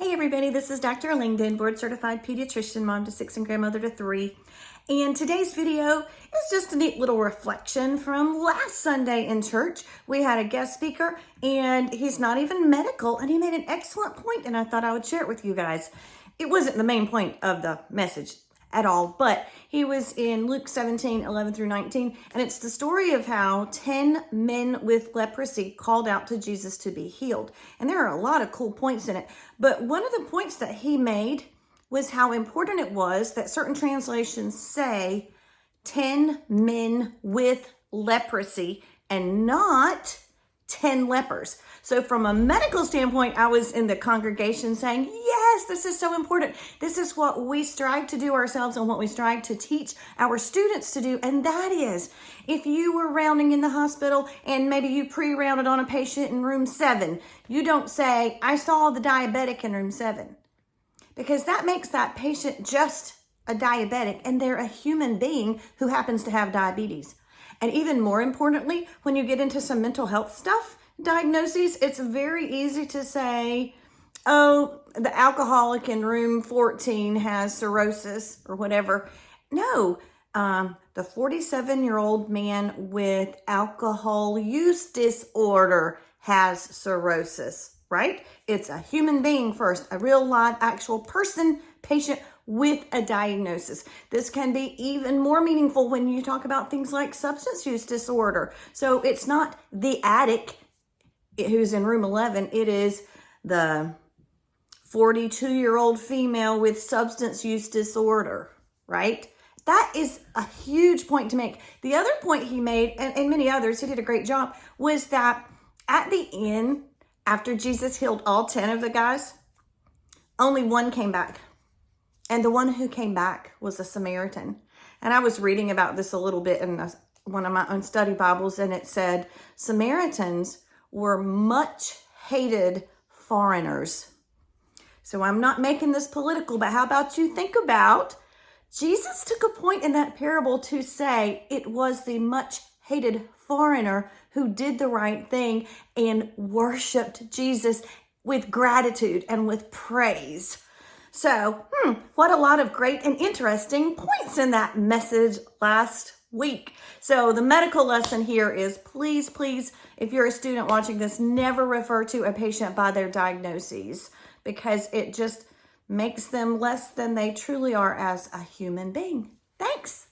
Hey everybody, this is Dr. Langdon, board certified pediatrician, mom to 6 and grandmother to 3. And today's video is just a neat little reflection from last Sunday in church. We had a guest speaker and he's not even medical and he made an excellent point and I thought I would share it with you guys. It wasn't the main point of the message at all, but he was in Luke 17:11-19, and it's the story of how 10 men with leprosy called out to Jesus to be healed. And there are a lot of cool points in it, but one of the points that he made was how important it was that certain translations say 10 men with leprosy and not 10 lepers. So from a medical standpoint, I was in the congregation saying, yes, this is so important. This is what we strive to do ourselves and what we strive to teach our students to do. And that is, if you were rounding in the hospital and maybe you pre-rounded on a patient in room 7, you don't say, I saw the diabetic in room 7. Because that makes that patient just a diabetic and they're a human being who happens to have diabetes. And even more importantly, when you get into some mental health stuff, diagnoses, it's very easy to say, oh, the alcoholic in room 14 has cirrhosis or whatever. No, the 47-year-old man with alcohol use disorder has cirrhosis, right? It's a human being first, a real live actual person, patient with a diagnosis. This can be even more meaningful when you talk about things like substance use disorder. So it's not the addict who's in room 11, it is the 42-year-old female with substance use disorder, right? That is a huge point to make. The other point he made, and many others, he did a great job, was that at the end, after Jesus healed all 10 of the guys, only one came back. And the one who came back was a Samaritan. And I was reading about this a little bit in one of my own study Bibles, and it said Samaritans were much hated foreigners. So I'm not making this political, but how about you think about Jesus took a point in that parable to say it was the much hated foreigner who did the right thing and worshiped Jesus with gratitude and with praise. So, what a lot of great and interesting points in that message last week. So the medical lesson here is please, if you're a student watching this, never refer to a patient by their diagnoses because it just makes them less than they truly are as a human being. Thanks.